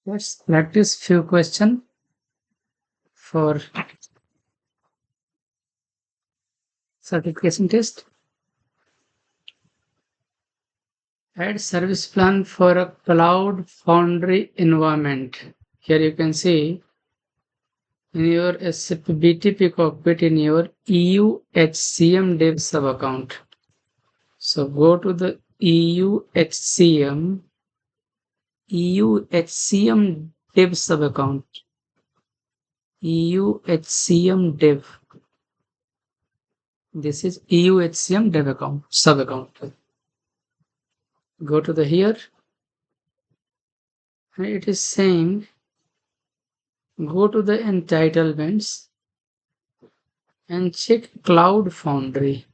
Let's practice few questions for certification test. Add service plan for a cloud foundry environment. Here you can see in your SAP BTP cockpit in your EU HCM dev sub account. So go to the EU HCM dev sub account. EU HCM dev. This is EU HCM dev account sub account. Go to the here. It is saying go to the entitlements and check Cloud Foundry.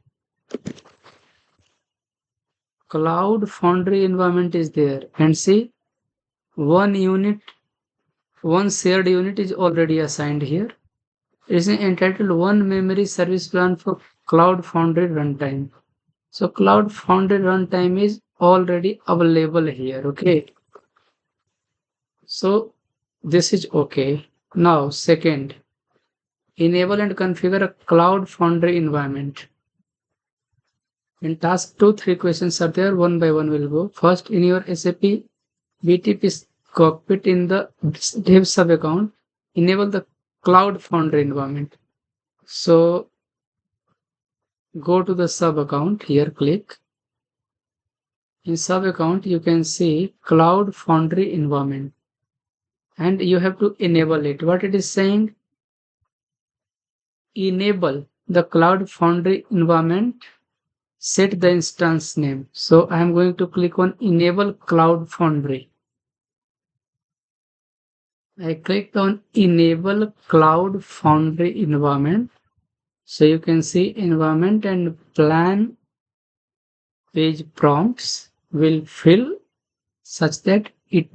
Cloud Foundry environment is there, and see one shared unit is already assigned here. It is entitled one memory service plan for Cloud Foundry runtime. So Cloud Foundry runtime is already available here. Okay. So this is okay. Now second, enable and configure a Cloud Foundry environment. In task 2, 3 questions are there. One by one we'll go. First, in your SAP BTP cockpit in the dev sub account, enable the Cloud Foundry environment. So go to the sub account. Here click. In sub account, you can see Cloud Foundry environment. And you have to enable it. What it is saying? Enable the Cloud Foundry environment. Set the instance name. So I am going to click on enable Cloud Foundry. I clicked on enable Cloud Foundry environment. So you can see environment and plan page prompts will fill such that it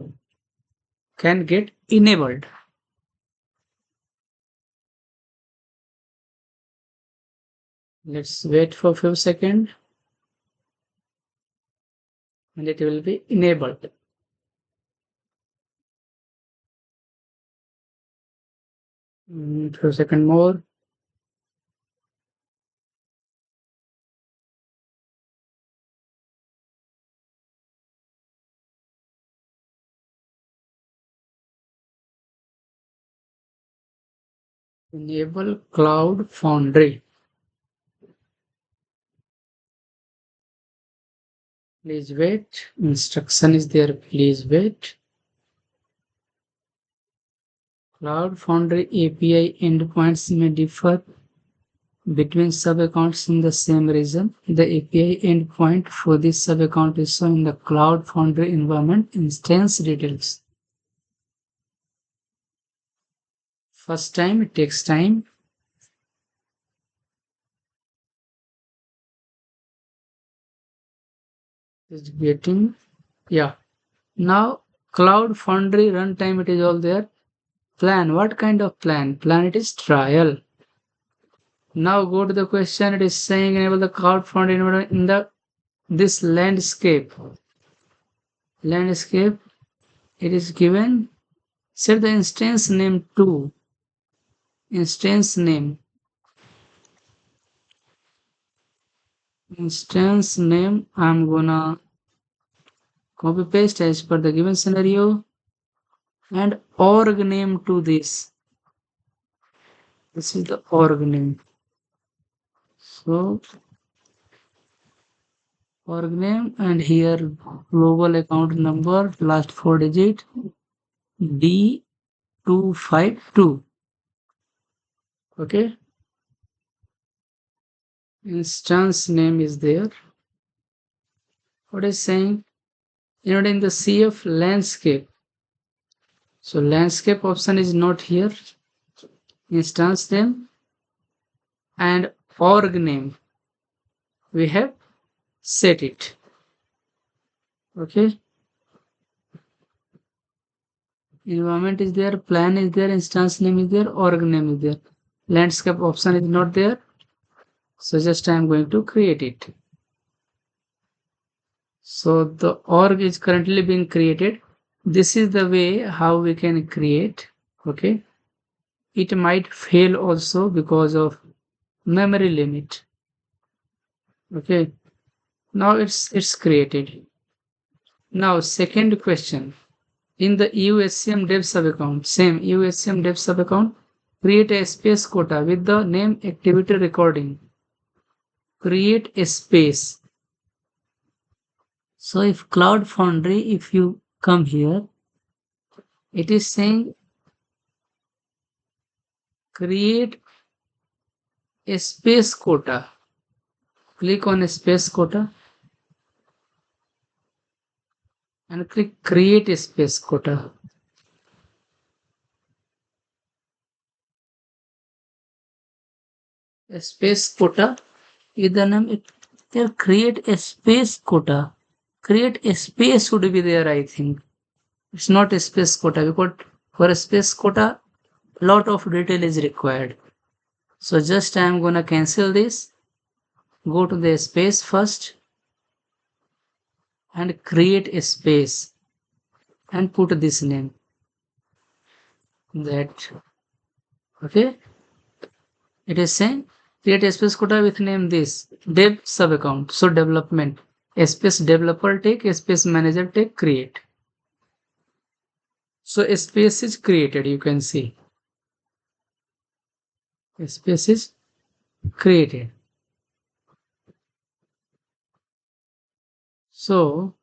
can get enabled. Let's wait for a few seconds and it will be enabled. Few seconds more. Enable Cloud Foundry. Please wait. Instruction is there. Please wait. Cloud Foundry API endpoints may differ between sub-accounts in the same region. The API endpoint for this sub-account is shown in the Cloud Foundry environment instance details. First time, it takes time. It's getting, yeah. Now, Cloud Foundry runtime, it is all there. Plan, what kind of plan? Plan, it is trial. Now go to the question. It is saying enable the Cloud Foundry environment in the this landscape. Landscape, it is given. Set the instance name to instance name. Instance name, I'm gonna copy paste as per the given scenario, and org name to this. This is the org name. So org name, and here global account number, last 4 digit D252. Okay. Instance name is there. What is saying? In the CF landscape. So landscape option is not here. Instance name and org name, we have set it. Okay. Environment is there, plan is there, instance name is there, org name is there. Landscape option is not there. So just I am going to create it. So the org is currently being created. this is the way how we can create. Okay, it might fail also because of memory limit. Okay, now it's created. Now second question, in the EUSCM dev sub account, same EUSCM dev sub account, create a space quota with the name activity recording. Create a space. So if Cloud Foundry, if you come here, it is saying create a space quota. Click on a space quota and click create a space quota. A space quota is the name. There create a space quota. Create a space should be there, I think. It's not a space quota because for a space quota, lot of detail is required. So just I am gonna cancel this. Go to the space first and create a space and put this name. That okay. It is saying create a space quota with name this dev sub account. So development. A space developer take, a space manager take, create. So a space is created, you can see. A space is created. So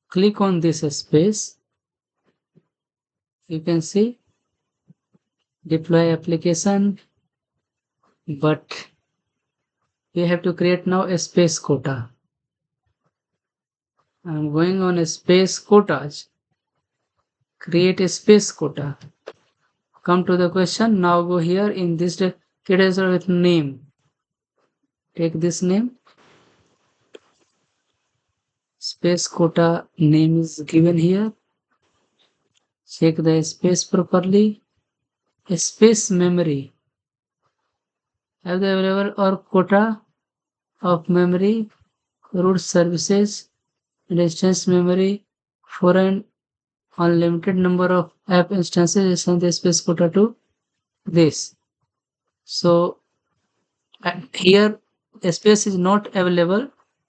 click on this space. You can see deploy application, but we have to create now a space quota. I'm going on a space quotas. Create a space quota. Come to the question. Now go here in this category with name. Take this name. Space quota name is given here. Check the space properly. Space memory. Have the available or quota of memory, root services, instance memory for an unlimited number of app instances. Assign the space quota to this. So here space is not available.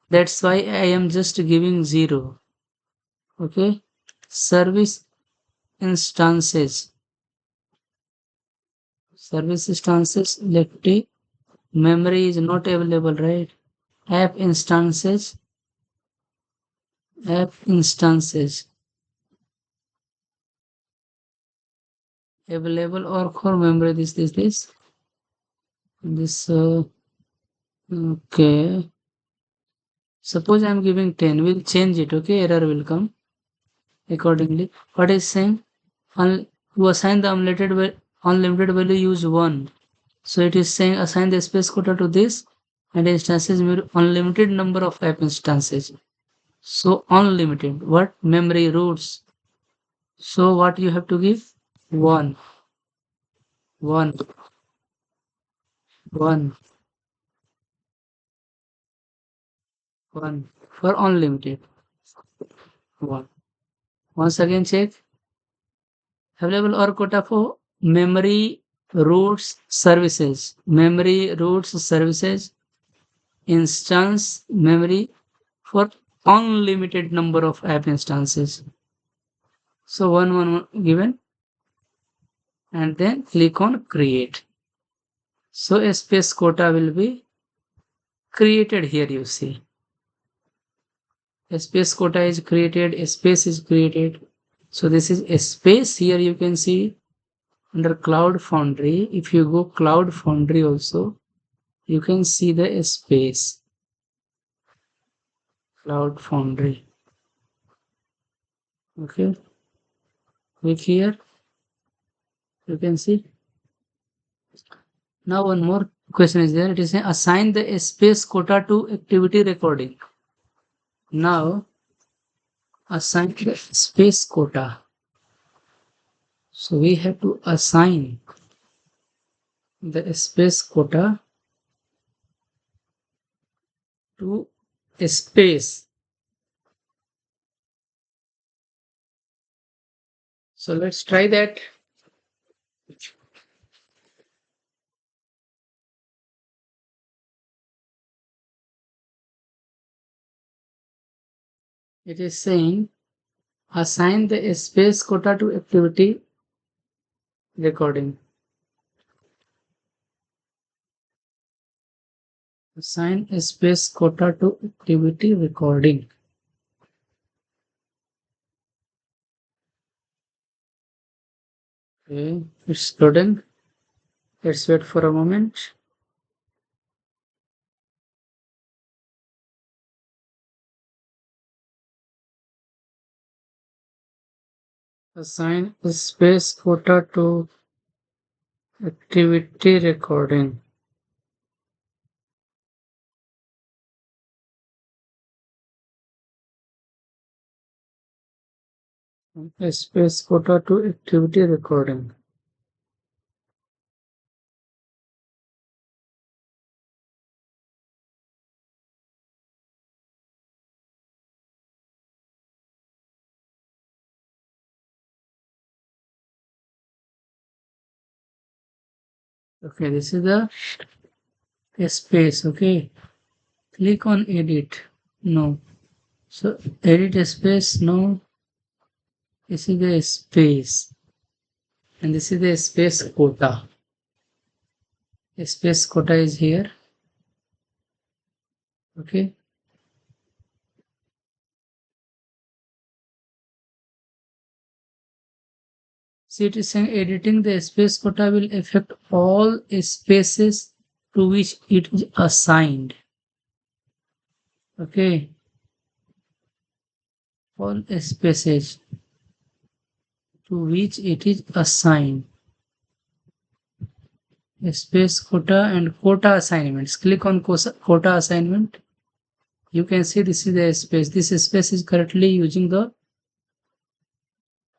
That's why I am just giving 0. Okay. Service instances. Service instances lefty. Memory is not available, right? App instances. App instances. Available or core memory. This. Okay. Suppose I am giving 10. We'll change it. Okay. Error will come accordingly. What is saying? To assign the unlimited value, use 1. So it is saying assign the space quota to this and instances with unlimited number of app instances. So unlimited. What? Memory roots. So what you have to give? 1. 1. 1. 1. For unlimited. 1. Once again check. Available or quota for memory roots services. Memory roots services. Instance memory for unlimited number of app instances. So one given and then click on create. So a space quota will be created here, you see. A space quota is created, a space is created. So this is a space here you can see under Cloud Foundry. If you go Cloud Foundry also, you can see the space. Cloud Foundry. Okay. Click here. You can see. Now one more question is there. It is saying assign the space quota to activity recording. Now assign the space quota. So we have to assign the space quota to a space. So let's try that. It is saying assign the space quota to activity recording. Assign a space quota to activity recording. Okay, it's loading. Let's wait for a moment. Assign a space quota to activity recording. A space quota to activity recording. Okay, this is the space. Okay, click on edit. No. So edit space. No. This is the space. And this is the space quota. Space quota is here. Okay. See, it is saying editing the space quota will affect all spaces to which it is assigned. Okay. All spaces to which it is assigned. Space quota and quota assignments. Click on quota assignment. You can see this is the space. This space is currently using the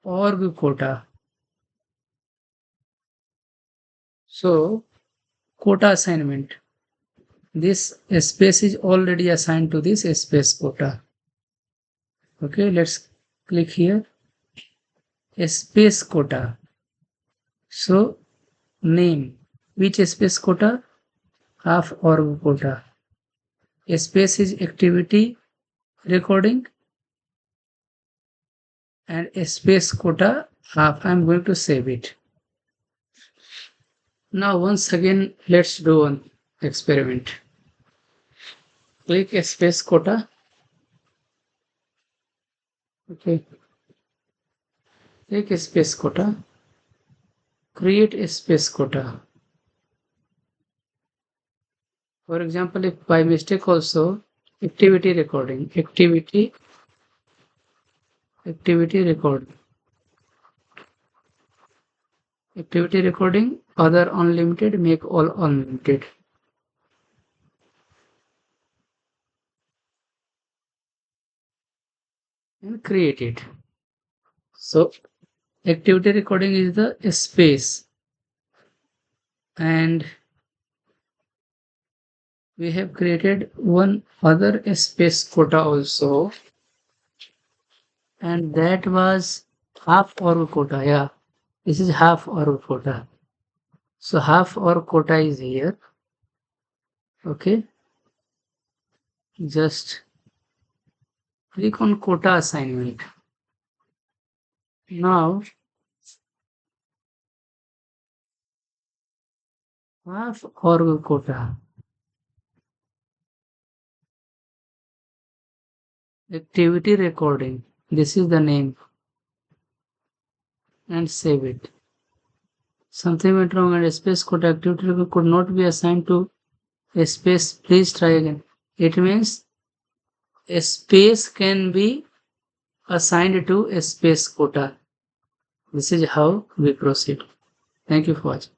org quota. So, quota assignment. This space is already assigned to this space quota. Okay, let's click here. Space quota. So, name. Which space quota? Half org quota. Space is activity recording and space quota half. I'm going to save it. Now once again, let's do an experiment. Click space quota. Okay. Click space quota. Create a space quota. For example, if by mistake also activity recording, activity record, activity recording, other unlimited, make all unlimited. And create it. So activity recording is the space, and we have created one other space quota also, and that was half org quota. Yeah, this is half org quota. So half org quota is here. Okay, just click on quota assignment. Now half org quota, activity recording, this is the name, and save it. Something went wrong and space quota activity could not be assigned to a space. Please try again. It means a space can be assigned to a space quota. This is how we proceed. Thank you for watching.